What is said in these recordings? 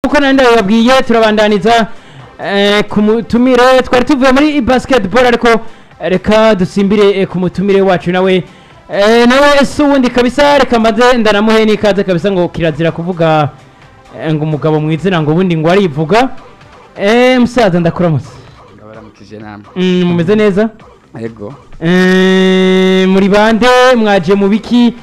nkuko nari ndabibabwiye turabandaniza ku mutumire twari tuvuye muri basketball ariko reka dusimbire ku mutumire wacu nawe si uwundi kabisa reka maze ndanamuhe n'ikaze kabisa ngo kirazira kuvuga ngo umugabo mwizina ngo ubundi ngo arivuga musaza ndakuramutse ndabaramukije namwe mumeze neza yego muri bande mwaje mu biki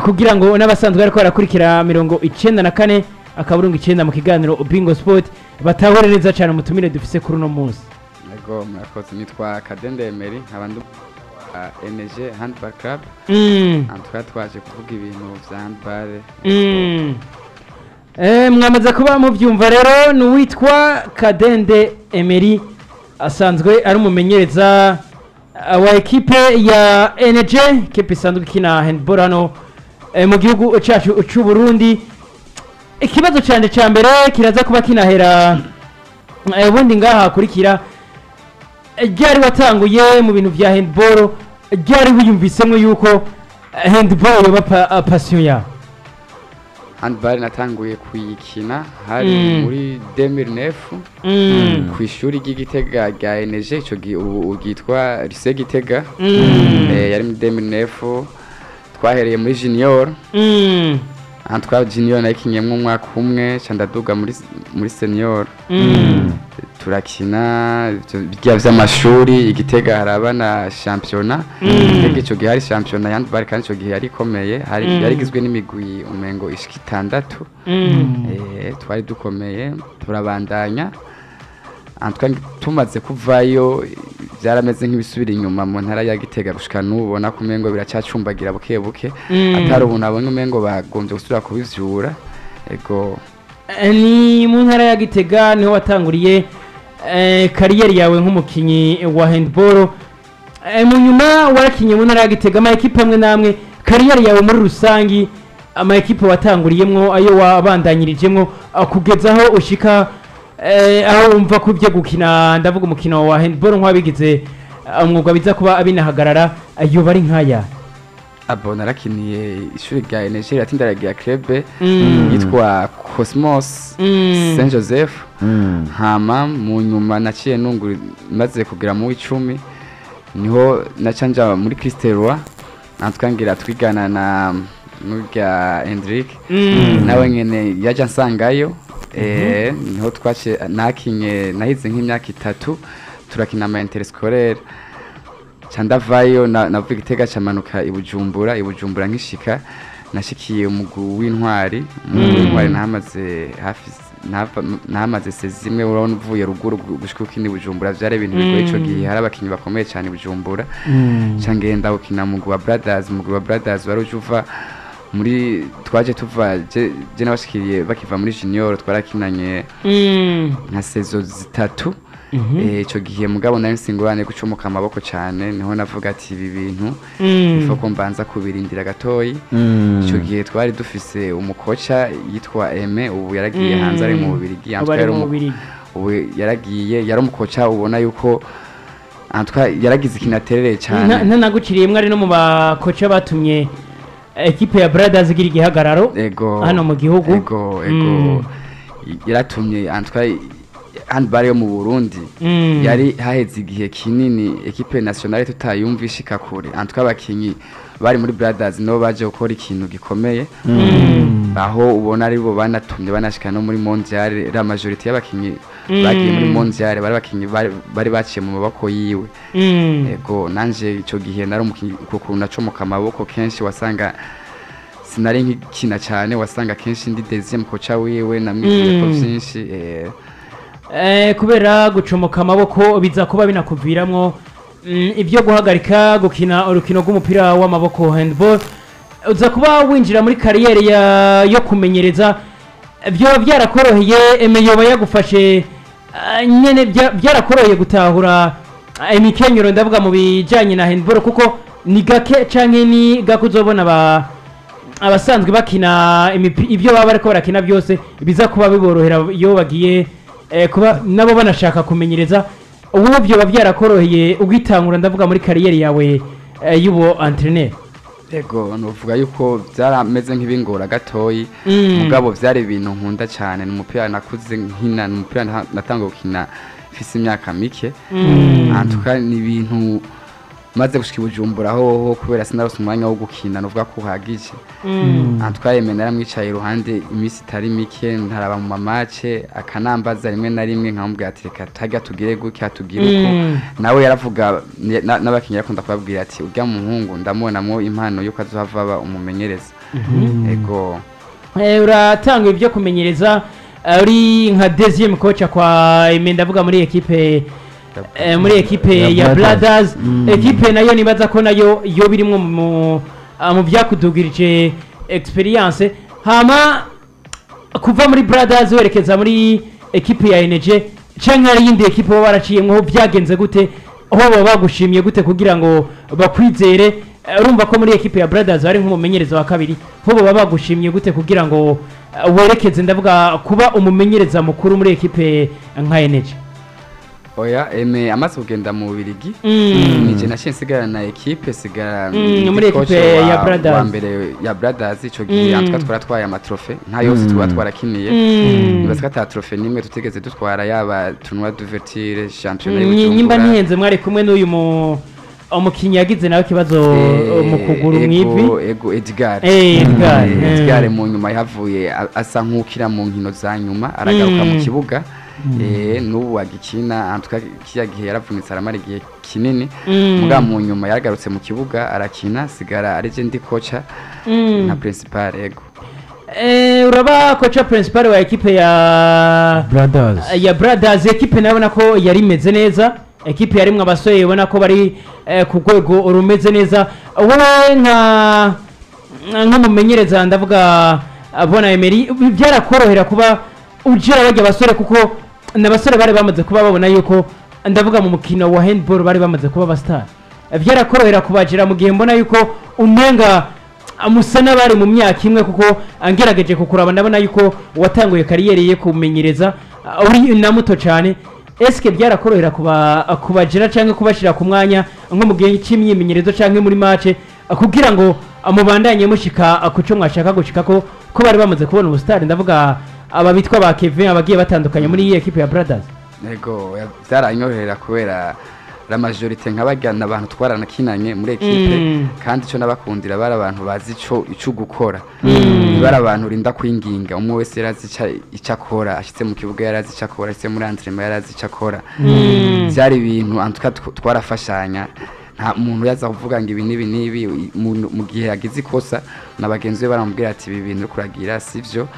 kugira ngo n'abasanzwe ariko barakurikira 94 akaburungu 9 mu kiganiro Bingo Sport batahore neza cyane umutumire dufise kuri uno munsi yego murakoze nitwa Kedede Emery nk'abandi ENG handball club antwa twaje kuvuga ibintu vya handball mwamaze kuba muvyumva rero n'uwitwa Kedede Emery asanzwe ari umumenyereza wa ekipe ya ENG ekipe isanzwe ikina handball hano mu gihugu cyacu cy'u Burundi. Ikibazo cyane cya mbere kiraza kuba kinahera ubundi ngaha kurikira ryari watanguye mu bintu vya handball ryari wiyumvisemo yuko handball yoba passion ya handball natanguye kuyikina hari muri 2009 ku ishuri ry'Igitega rya ENG ico ugitwa lycée Gitega yari muri 2009 twahereye muri junior antwa junior nakinyemwe umwaka umwe candaduga muri senior turakina bijya vy'amashuri Igitega harabana championnat ico gihe hari championnat handball kandi ico gihe yari komeye hari yarigizwe n'imigwi umengo ishika 6 twari dukomeye turabandanya antwa tumaze kuvayo byarameze nk'ibisubira inyuma mu ntara ya Gitega gushika n'ubona ko umengo biracacumbagira buke buke atari ubu nabonye umengo bagombye gusubira kubivyura ego ni mu ntara ya Gitega niho watanguriye kariyeri yawe nk'umukinyi wa handball mu nyuma warakinye mu ntara ya Gitega ama ekipe amwe namwe kariyeri yawe muri rusangi ama ekipe watanguriyemwo ayo wabandanyirijemwo kugezaho ushika aho umva ko byo gukina ndavuga umukino wa handball nk'abigize umwuga biza kuba abinahagarara ayo bari nkaya abo narakiniye ishuri rya ENG ratindaragiye club yitwa Cosmos Saint Joseph hama mu nyuma naciye nunguri maze kugera mu 10 niho nacanja muri Christelwa natwangira twigana na n'urya Hendrik nawe nyene yaje nsangayo niho twace nakinye nahize nk'imyaka 3 turakina ama interscolaire candavayo navuga Igitega cyamanuka ibujumbura nkishika nashikiye umugwi w'intwari nahamaze sezimwe urabona uvuye ruguru gushika ukini Bujumbura vyare ibintu bigoye ico gihe hari abakinyi bakomeye cyane Bujumbura cangenda gukina umugwi wa brothers warujuva muri twaje tuva je nabashikiriye bakiva muri junior twarakinanye nka sezo 3 ico gihe mugabo nari singurane gucomoka amaboko cyane niho navuga ati ibi bintu ifoko mbanza kubirindira gatoyi ico gihe twari dufise umukocha yitwa Aime ubu yaragiye hanze ari mu Bubiligi ubu yaragiye yari umukocha ubona yuko antwa yaragize ikinaterere cyane nanaguciriyemwe ari no mu bakocha batumye ekipe ya brothers igira igihagararo hano mu gihugu ego yaratumye antwa handball yo mu Burundi yari haheze igihe kinini ekipe nationale tutayumvishika kure antwa abakinyi bari muri brothers no baje gukora ikintu gikomeye aho ubona ari bo banatumye banashika no muri mondial la majorité y'abakinyi bagiye muri mondial bari abakinyi bari baciye mu maboko yiwe ego nanje ico gihe nari umukinyi kuko nacomoka amaboko kenshi wasanga sinari nkikina cyane wasanga kenshi ndi deuxième coach wiwe namwiye ko vyinshi kubera gucomoka amaboko biza kuba binakuviramwo ibyo guhagarika gukina urukino rw'umupira w'amaboko handball uza kuba winjira muri kariyeri yo kumenyereza byo byarakoroheye emeyoba yagufashe nyene byarakoroheye gutahura imikenyero ndavuga mu bijanye na handball kuko ni gake canke ni gakuzobona abasanzwe bakina ibyo baba bariko barakina byose biza kuba biborohera iyo bagiye kuba nabo banashaka kumenyereza ubu byo bavyara koroheye ugitangura ndavuga muri kariyeri yawe y'ubo entraîneur Ego novuga yuko byarameze nk'ibingora gatoyi mugabo byari ibintu nkunda cyane n'umupira nakuze nkina n'umupira natangiye gukina mfise imyaka mike antuka ni ibintu maze gushika Bujumbura ho kubera sinarose umwanya wo gukina novuga ko uhagije antuka yemwe naramwicaye iruhande imisi itari mike ntaraba mu mamace akanambaza rimwe na rimwe nkamubwira ati reka tajya tugire gutya tugire uko nawe yaravuga n'abakinnyi yakunda kubabwira ati urya muhungu ndamubonamo impano yuko azohava umumenyereza ego uratanga ibyo kumenyereza uri nka deuxième coach kwa ndavuga muri equipe ya Brothers equipe nayo nibaza ko nayo yo birimwe mu byakudugirije experience hama kuva muri Brothers werekeza muri equipe ya ENG canke ari yindi equipe bo baraciyemwe byagenze gute aho baba bagushimiye gute kugira ngo bakwizere urumva ko muri equipe ya Brothers ari nk'umumenyereza wa kabiri ho baba bagushimiye gute kugira ngo werekeze ndavuga kuba umumenyereza mukuru muri equipe nka ENG oya amaze kugenda mu Bubiligi nije nashinsigara na equipe sigara muri equipe ya Brothers wa mbere ya Brothers ico gihe antwa twaratwaye amatrofe nta yose twarakiniye nibasika ta trofe nimwe tutegeze dutwara yaba tournoi d'ouverture championnat y'Ubujumbura nyimba nihenze mwari kumwe n'uyu umukinyi yagize nawe kibazo mu kuguru mwivi ego Edgar mu nyuma yavuye asa nk'ukira mu nkino za nyuma aragaruka mu kibuga n'ubu agikina antuka kiya gihe yaravunitse aramara igihe kinini muga mu nyuma yaragarutse mu kibuga arakina sigara ari je ndi coach na principal ego uraba coach principal wa equipe ya Brothers equipe nabona ko yari imeze neza equipe yarimwe abasore ubona ko bari ku rwego rumeze neza wowe nk'umumenyereza ndavuga abona Emery byarakorohera kuba ujira bajya abasore kuko n'abasore bari bamaze kuba babona yuko ndavuga mu mukino wa handball bari bamaze kuba abastar byarakorohera kubajira mu gihe mbona yuko umenga amusana bari mu myaka imwe kuko angerageje kukuraba ndabona yuko watanguye kariyeri ye kumenyereza uri na muto cyane eske byarakorohera kubajira cyangwa kubashira ku mwanya nko mu gihe cy'imyimenyerezo cyangwa muri match kugira ngo amubandanye mushika kuco mwashaka gushika ko bari bamaze kubona ubustar ndavuga aba bitwa ba Kevin abagiye batandukanye muri iyi equipe ya Brothers ego byaranyorera kubera la majorité nk'abagana abantu twaranakinanye muri equipe kandi cyo nabakundira bari abantu bazi ico gukora bari abantu rinda kwinginga umwe wese yarazi icakora ashitse mu kibuga yarazi icakora ashitse muri entraînement yarazi icakora byari ibintu antuka twarafashanya nta muntu yaza kuvuga ngo ibi nibi mu gihe yagize ikosa nabagenzi be baramubwira ati ibi bintu kuragira sivyo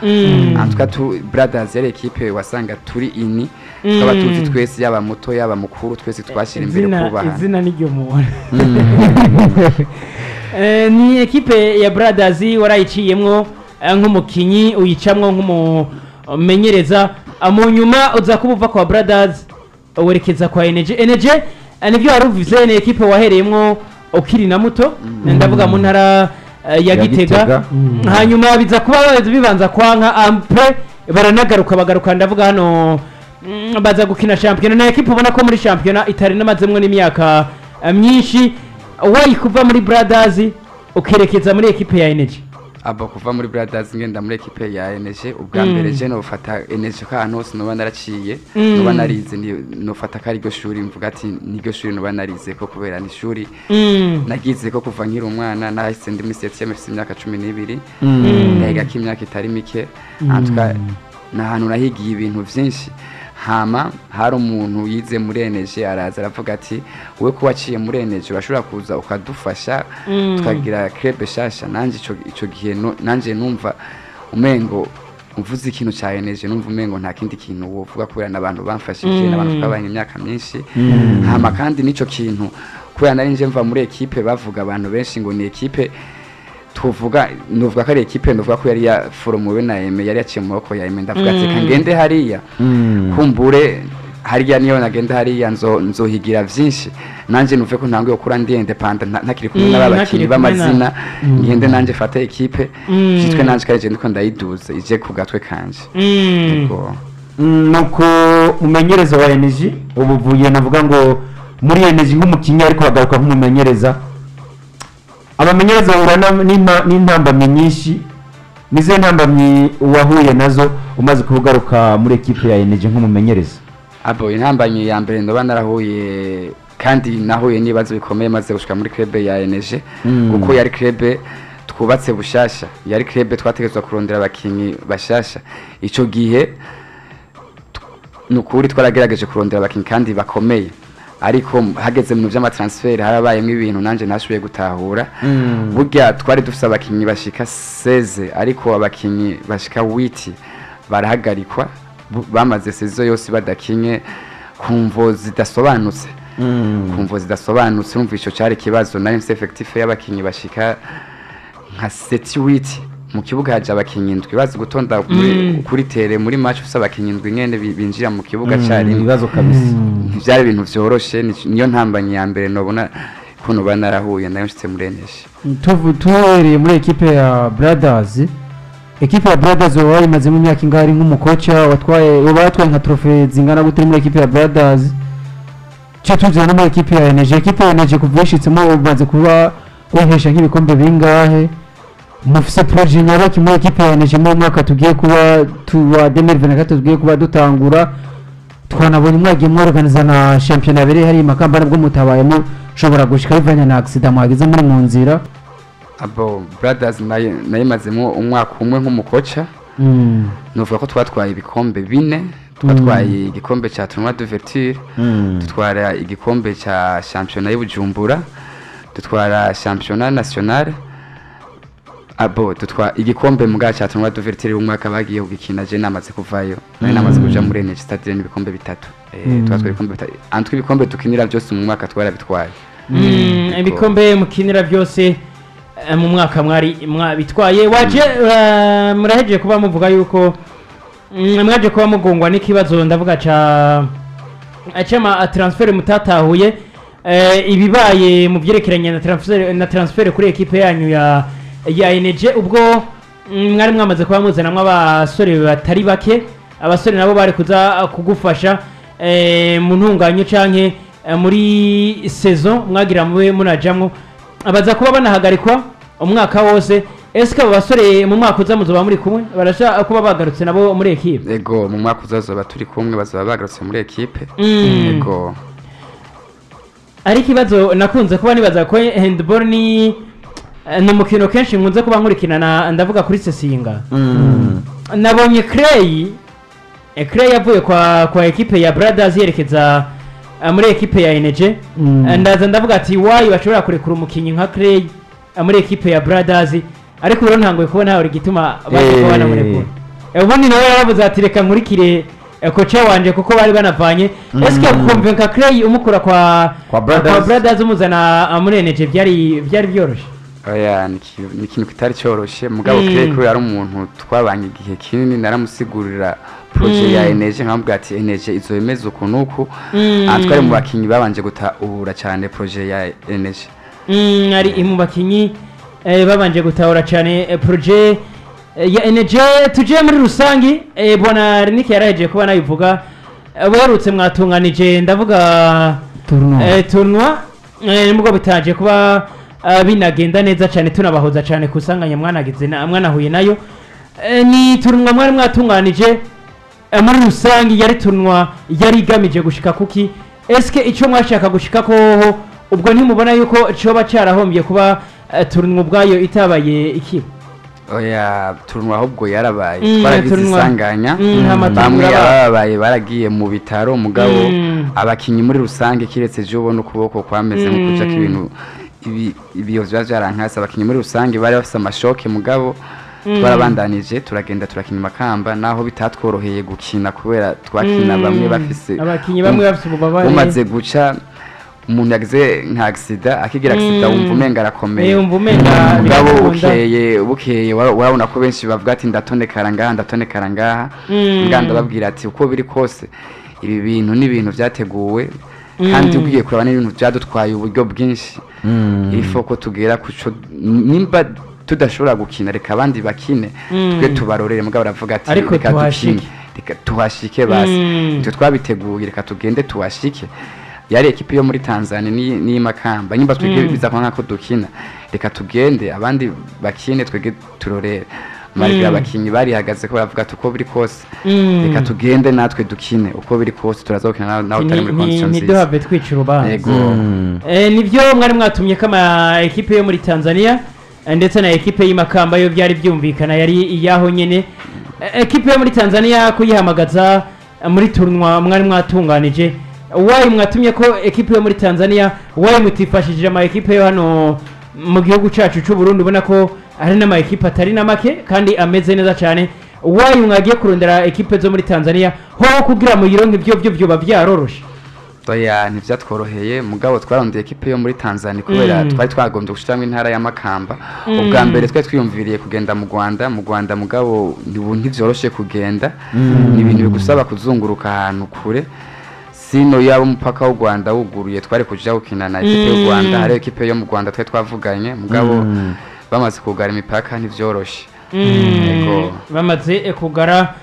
antuka Brothers yari equipe wasanga turi ini twabatuzi twese yaba muto yaba mukuru twese twashira imbere kubaha izina n'iryo mubona ni equipe ya Brothers warayiciyemwo nk'umukinyi uyicamwo nk'umumenyereza mu nyuma uza kubuva kwa Brothers werekeza kwa ENG nibyo waruvuze ni equipe wahereyemwo ukiri na muto ndavuga mu ntara ya Gitega hanyuma biza kuba bibanza kwanka ampre bagaruka ndavuga hano baza gukina champion na equipe ubona ko muri champion itari namazemwe n'imyaka myinshi wayikuva muri Brothers ukerekeza muri equipe ya ENG abo kuva muri Brothers ngenda muri equipe ya ENG ubwa mbere je no fata ENG kantu sinoba naraciye noba narize no fata kari go shuri mvuga ati niryo shuri noba narize ko kubera ni shuri nagize ko kuva nkiri umwana nahise ndi muri 7e mfite imyaka 12 ndahiga kimyaka itari mike antuka nahantu nahigiye ibintu byinshi hama hari umuntu yize muri ENG araza aravuga ati we ko waciye muri ENG urashobora kuza ukadufasha tukagira club shasha nanje ico gihe nanje numva umengo mvuze ikintu ca ENG numva umengo nta kindi kintu wovuga kubera nabantu bamfashije nabantu twabanye imyaka myinshi hama kandi nico kintu kubera nari nje mva muri equipe bavuga abantu benshi ngo ni equipe tuvuga nuvuga ko ari equipe nuvuga ko yari ya forume na Eme yari yaciye mu maboko ya Eme ndavuga ati kangende hariya kumbure hariya niyo nagenda hariya nzohigira vyinshi nanje nuve ko ntangiye gukura ndi independent ntakiri kumwe n'abakinyi b'amazina ngende nanje fata equipe jitwe nanje kaje ndiko ndayiduza ije ku gatwe kanje nuko umenyereza wa ENG ubuvuye navuga ngo muri ENG nk'umukinyi ariko agaruka nk'umumenyereza abamenyereza bahura n'intambamyi nyinshi, nize ntambamyi wahuye nazo umaze kugaruka muri ekipe ya ENG nk'umumenyereza? abo intambamyi ya mbere ndoba narahuye kandi nahuye n'ibibazo bikomeye maze gushika muri club ya ENG kuko yari club twubatse bushasha, yari club twategetswe kurondera abakinyi bashasha. Ico gihe nukuri twaragerageje kurondera abakinyi kandi bakomeye, ariko hageze mu vy'amatransfer harabayemwe ibintu nanje nashoboye gutahura. Burya twari dufise abakinyi bashika 16 ariko abakinyi bashika 8 barahagarikwa bamaze sezo yose badakinye kumvo zidasobanutse. Kumvo zidasobanutse umva ico cari kibazo, nari mfise effectif y'abakinyi bashika nka 7-8 mu kibuga haje abakinyi ndwi bazi gutonda kuri tere muri match ufise abakinyi ndwi nyene binjira mu kibuga cari ibibazo kabisa. Vyari ibintu vyoroshe, niyo ntambanye ya mbere nobona kuno banarahuye nayo nshitse muri ENG. Tuhereye muri ekipe ya Brothers, ekipe ya Brothers wari imaze mu myaka ingari nk'umukocha watwaye nka trophée zingana gute muri ekipe ya Brothers? Cyo tuzana muri ekipe ya ENG, ekipe ya ENG kuvishitsemo umaze kuba wahesha nk'ibikombe bingahe? Mufise projet nyabaki muri ekipe ya ENG mu mwaka tugiye kuba tuwa 2024 tugiye kuba dutangura, twanabonye mwagiye mworganiza na championnat bere hari makamba nabwo mutabayemo shobora gushika bivanya na accident mwagize muri mu nzira. Abo Brothers nayimazemo umwaka umwe nk'umukocha. Nuvuga ko twatwaye ibikombe 4, twatwaye igikombe cha tournoi d'ouverture, tutwara igikombe cha championnat y'Ubujumbura, tutwara championnat national. Abo tutwa igikombe muga cha tournoi d'ouverture umwaka bagiye kugikina je namaze kuvayo, namaze kuja muri ENG stade n'ibikombe 3. Twatwaye ibikombe 3. Antwi ibikombe tukinira byose mu mwaka twara bitwaye. Ibikombe mukinira byose mu mwaka bitwaye. Waje muraheje kuba muvuga yuko mwaje kuba mugongwa n'ikibazo ndavuga ca transfer mutatahuye, ibibaye mu byerekeranye na transfer kuri ekipe yanyu ya ENG, ubwo mwari mwamaze kuba muzanamwe abasore batari bake, abasore nabo bari kuza kugufasha mu ntunganyo canke muri saison mwagira mube munajamwo, abaza kuba banahagarikwa umwaka wose. Eske abo basore mu mwaka uza muzoba muri kumwe, barasha kuba bagarutse nabo muri equipe? Yego, mu mwaka uzazoba turi kumwe, bazoba bagarutse muri equipe. Yego. Ari kibazo nakunze kuba nibaza ko handball ni umukino kenshi nkunze kuba nkurikirana, ndavuga kuri Sesinga. Nabonye Clay yavuye kwa equipe ya Brothers yerekeza muri equipe ya ENG. Ndaza ndavuga ati why bashobora kurekura umukinyi nka Clay muri equipe ya Brothers, ariko rero ntangoye kubona hari gituma baje kubana muri Burundi. Ubundi nawe yaravuze ati reka nkurikire kocha wanje kuko bari banavanye. Eske kumvenka Clay umukura kwa Brothers umuzana muri ENG byari byoroshe? Oya, ni ikintu kitari cyoroshe, mugabo Clay ko yari umuntu twabanye igihe kinini, naramusigurira projet ya ENG nkambwa ati ENG izomeza ukunuku, twari mu bakinyi babanje gutahura cyane projet ya ENG. Ari mu bakinyi babanje gutahura cyane projet ya ENG. Tuje muri rusangi, bwana Renike yaraje kuba nayivuga, barutse mwatunganije ndavuga tournoi, nubwo bitaje kuba binagenda neza cyane, tunabahoza cyane kusanganya mwanagize mwanahuye nayo. Ni tournoi mwari mwatunganije muri rusangi, yari tournoi yari igamije gushika kuki? Eske ico mwashaka gushika ko ubwo ntimubona yuko coba cyarahombye kuba tournoi ubwayo itabaye iki? Oya, tournoi ahubwo yarabaye, twarabisanganya, bamwe yababaye baragiye mu bitaro, mugabo abakinyi muri rusange kiretse je ubona ukuboko kwameze nko kuja kibintu ibiyo vyarankasa. Abakinyi muri rusange bari bafise amashoke, mugabo twarabandanije turagenda turakina makamba, naho bitatworoheye gukina kubera twakina bamwe bafise abakinyi bamwe bafise ububabare, umaze guca umuntu yagize nka accident, akigira accident wumva umenga arakomeye, wumva umenga mugabo bukeye warabona ko benshi bavuga ati ndatonekara ngaha, nganda babwira ati uko biri kose ibi bintu ni ibintu vyateguwe, kandi ugiye kuraba n'ibintu byadutwaye uburyo bwinshi. Ifo ko tugera kuco nimba tudashobora gukina reka abandi bakine, twe tubarorere, mugabo baravuga ati reka tuhashike basi, twe twabiteguye reka tugende tuhashike. yari ekipe yo muri Tanzania ni Makamba nyimba twege biza kwa nkako dukina reka tugende abandi bakine twege turorere Marika abakinyi bari hagaze ko baravuga uko biri kose reka tugende natwe dukine uko biri kose turazokina nawe utari muri conditions ni dohave twica urubanza yego nivyo mwari mwatumye kama ekipe yo muri Tanzania ndetse na ekipe y'Imakamba yo byari byumvikana yari iyaho nyene ekipe yo muri Tanzania kuyihamagaza muri tournoi mwari mwatunganije wayi mwatumye ko ekipe yo muri Tanzania wayi mutifashije ama ekipe yo hano mu gihugu cyacu cy'u Burundi ubona ko ari n'ama ekipe atari na make kandi ameze neza cyane wayi mwagiye kurondera ekipe zo muri Tanzania ho kugira mu yironke byo bavyaroroshe oya ntivyatworoheye mugabo twarondeye ekipe yo muri Tanzania kubera twari twagombye gushiramwe intara ya Makamba ubwa mbere twe twiyumviriye kugenda mu Rwanda mugabo ntivyoroshe kugenda ni ibintu bigusaba kuzunguruka ahantu kure sino yabo umupaka w'u Rwanda wuguruye twari kuja gukina na ekipe y'u Rwanda hari ekipe yo mu Rwanda twe twavuganye mugabo bamaze kugara imipaka ntivyoroshe yego bamaze kugara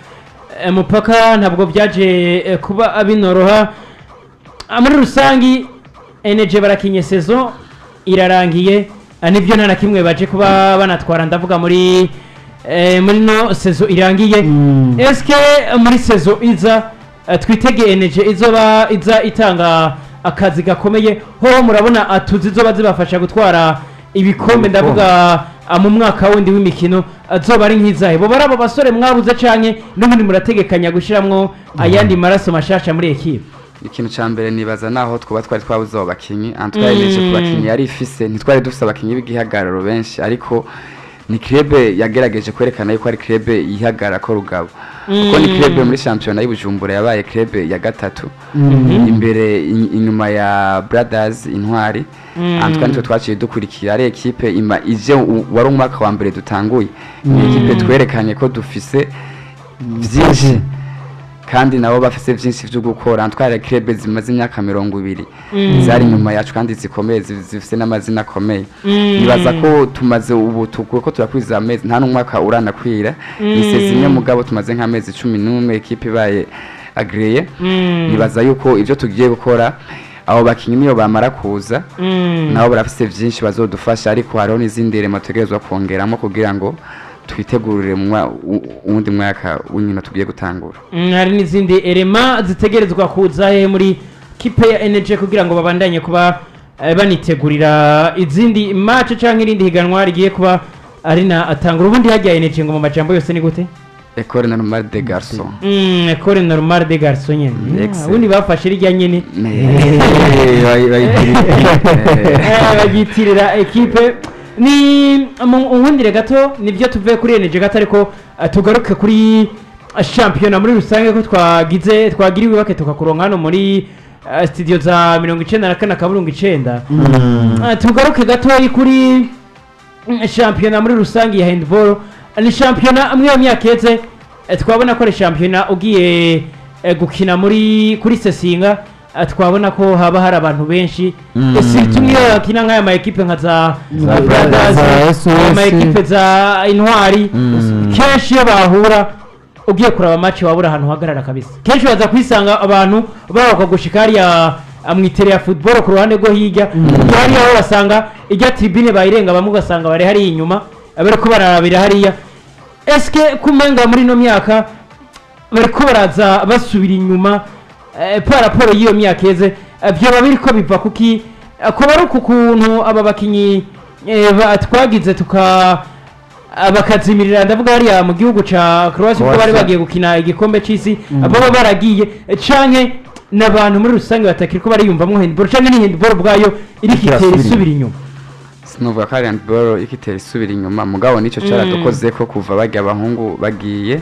umupaka ntabwo byaje kuba abinoroha muri rusangi ENG barakinye saison irarangiye nivyo nta na kimwe baje kuba banatwara ndavuga muri no saison irangiye eske muri saison iza twitege ENG iza itanga akazi gakomeye ho murabona atuzi zoba zibafasha gutwara ibikombe ndavuga mu mwaka wundi w'imikino azoba ari nk'izahe bo barabo basore mwabuze canke n'ubundi murategekanya gushiramwo ayandi maraso mashasha muri ekipe ikintu ca mbere nibaza naho twari twabuze abo bakinyi antwayeje ku bakinyi yari ifise ntitwari dufise abakinyi b'igihagararo benshi ariko ni clube yagerageje kwerekana yuko ari clube yihagarara ko rugabo kuko ni clube muri championnat y'Ibujumbura yabaye clube ya gatatu imbere inyuma ya Brothers Intwari antwa nitwe twaciye dukurikira ari ekipe ije wari umwaka wa mbere dutanguye ni ekipe twerekanye ko dufise vyinshi kandi nabo bafise vyinshi vyo gukora antwara club zimaze imyaka 20 zari nyuma yacu kandi zikomeye zifise n'amazina akomeye nibaza ko tumaze ubu ko turakwiza amezi nta n'umwaka uranakwira ise zimwe mugabo tumaze nk'amezi 11 equipe baye agreye nibaza yuko ivyo tugiye gukora abo bakinyi niyo bamara kuza nabo barafise vyinshi bazodufasha ariko hariho n'izindi rema tugerezwa kongeramo kugira ngo twitegurire uwundi mwaka w'inkino tugiye gutangura hari n'izindi elema zitegerezwa kuza muri kipe ya ENG kugira ngo babandanye kuba banitegurira izindi match canke irindi higanwa rigiye kuba ari na atangura ubundi hajya ENG ngo mu majambo yose ni gute École normale des garçons École normale des garçons nyene ubundi bafashe rijya nyene bagitirira equipe ni ubundi gato nibyo tuvuye kuri ENG gato ariko tugaruke kuri championnat muri rusange ko twagiriwe bake tukakuronka hano muri studio za 94 kaburungu 9 tugaruke gato kuri championnat muri rusange ya handball ni championnat amwe yo myakeze twabona ko ari championnat ugiye gukina kuri Sesinga twabona ko haba hari abantu benshi ese tumwe yakina nk'aya ma equipe nka za Brothers ma equipe za Intwari kenshi yo bahura ugiye kuraba match wabura ahantu hagarara kabisa kenshi baza kwisanga abantu baba gushika hariya amwitere ya football ku ruhande rwo hirya hariya aho basanga ijya tribune bayirenga bamwe ugasanga bari hari inyuma abere ko bararabira hariya eske kumenga muri no myaka bari ko baraza basubira inyuma paraporo y'iyo myaka yeze byo babiri ko biva kuki ko bari ukuntu aba bakinyi twagize bakazimirira ndavuga hariya mu gihugu ca Croatia ko bari bagiye gukina igikombe c'isi baba baragiye canke n'abantu muri rusange batakiri ko bari yumva mu handball canke ni handball bwayo iri kitera isubira inyuma sinovuga ko handball ikitera isubira inyuma mugabo nico caradukoze ko kuva bajya abahungu bagiye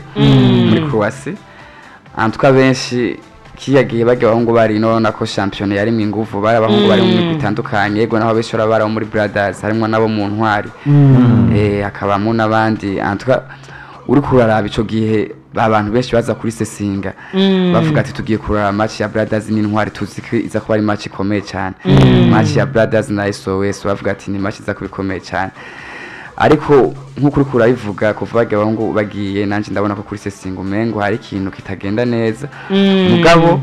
muri Croatia antwa benshi kiyagiye bajya abahungu bari nona ko championnat yari mwinguvu bari abahungu bari mu migwi itandukanye yego naho beshora bara muri Brothers harimo nabo mu Ntwari akabamo n'abandi antwa uri kuraraba ico gihe abantu benshi baza kuri Sesinga bavuga ati tugiye kurara match ya Brothers n'Intwari tuziki iza kuba ari match ikomeye cyane match ya Brothers na SOS bavuga ati ni match iza kubikomeye cyane ariko nkuko uri kurabivuga kuva bajya abahungu bagiye nanje ndabona ko kuri Sesinga umengo hari ikintu kitagenda neza mugabo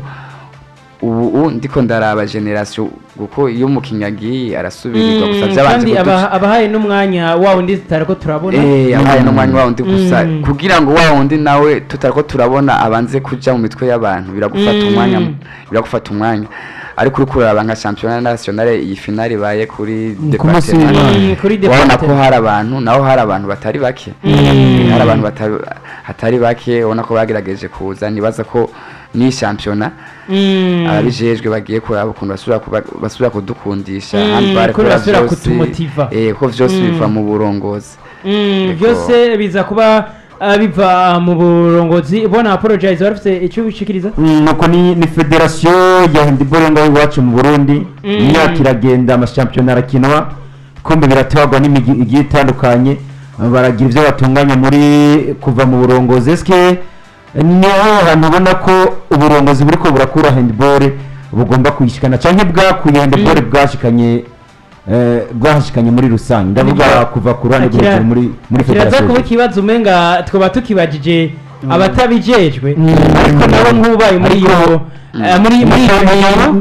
ubu ndiko ndaraba generation kuko iyo umukinnyi agiye arasubirirwa gusa byabanje kandi abahaye n'umwanya wa wundi tutariko turabona abahaye n'umwanya wa wundi gusa kugira ngo wa wundi nawe tutariko turabona abanze kuja mu mitwe y'abantu biragufata umwanya ariko uri kuraba nka championnat national iyi finale baye kuri departement wabona ko hari abantu naho hari abantu batari bake hari abantu hatari bake ubona ko bagerageje kuza nibaza ko ni championnat ababijejwe bagiye kuraba ukuntu basubira kudukundisha handball ko basubira kutumotiva ko vyose biva mu burongozi byose biza kuba biva mu burongozi bona apologize barafite icyo bishikiriza nuko ni federation ya handball ngaho iwacu mu Burundi imyaka iragenda amashampiyona arakinwa kombe biratwagwa n'imigi igiye itandukanye baragira ivyo batunganya muri kuva mu burongozi eske niho hantu ubona ko uburongozi buriko burakura handball bugomba kuyishikana canke bwakuye handball bwahashikanye muri rusange ndavuga kuva ku ruhande rw'ubuyobozi muri federation kiraza kuba ikibazo umenga twaba tukibajije abatabijejwe ariko nabo nk'ubaye muri iyo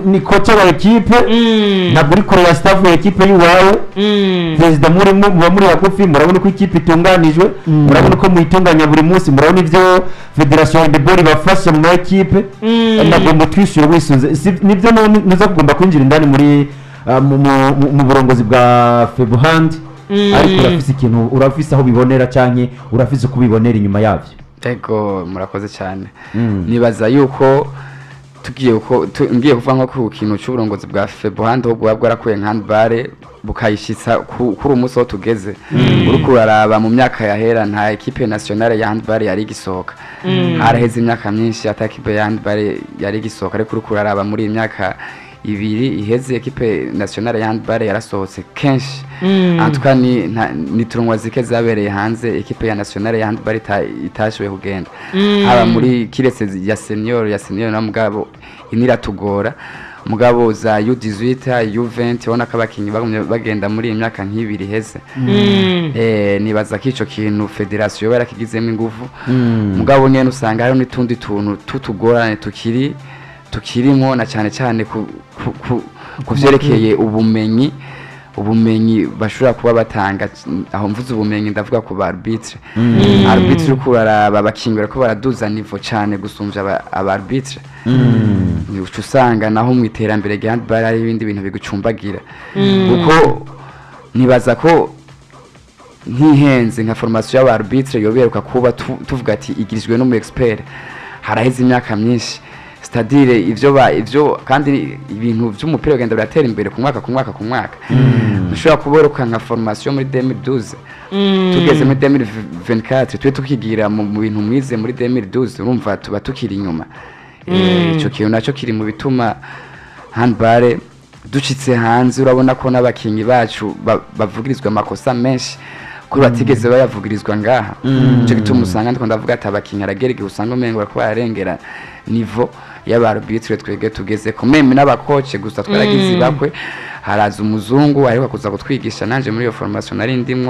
ni kocha wa ekipe ntabwo uri kure ya staff ya ekipe y'uwawe perezida muba muri hagufi murabona ko ikipe itunganijwe murabona ko muyitunganya buri munsi murabona ivyo federation handball bafasha mu ekipe ntabwo mutwishyura wisunze nivyo nuza kugomba kwinjira indani muri mu burongozi bwa febuhand ariko urafise ikintu urafise aho bibonera canke urafise uko ubibonera inyuma yavyo ego murakoze cyane nibaza yuko ngiye kuva nko ku kintu cy'uburongozi bwa febuhand aho bwaba bwarakuye handball bukayishitsa kuri umunsi aho tugeze uriko uraraba mu myaka yahera nta ekipe nationale ya handball yari igisohoka haraheze imyaka myinshi ata ekipe ya handball yari igisohoka ariko uriko uraraba muri iyi myaka ibiri iheze ekipe nationale ya handball yarasohotse kenshi antuka ni tournoi zike zabereye hanze ekipe ya nationale ya handball itashoboye kugenda haba muri kiretse ya senior na mugabo iniratugora mugabo za U18 U20 ubona ko abakinyi bagenda muri imyaka nk'ibiri heze nibaza ko ico kintu federation yarakigizemo ingufu mugabo nyene usanga hari n'utundi tuntu tutugorane tukirimo na cyane kuvyerekeye ubumenyi bashobora kuba batanga aho mvuze ubumenyi ndavuga ku arbitre arbitre kuraraba abakinyi ko baraduza niveau cyane gusumvya arbitre usanga naho mu iterambere rya handball ari ibindi bintu bigucumbagira kuko nibaza ko ntihenze nka formation y'aba arbitre yoberuka kuba tuvuga ati igirijwe no mu expert haraheze imyaka myinshi c'est-à-dire ivyo kandi ibintu by'umupira ugenda biratera imbere ku mwaka ushobora kuboruka nka formation muri 2012 tugeze muri 2024 twe tukigira mu bintu mwize muri 2012 urumva tuba tukiri inyuma ico kintu naco kiri mu bituma handball ducitse hanze urabona ko n'abakinyi bacu bavugirizwa amakosa menshi kuri batigeze bayavugirizwa ngaha ico gituma usanga ndiko ndavuga ati abakinyi aragerege usanga umengo bariko bararengera niveau y'abarbitre twege tugeze ko meme n'abakoce gusa twaragize bakwe haraza umuzungu ariko kuza kutwigisha nanje muri iyo formation nari ndimwo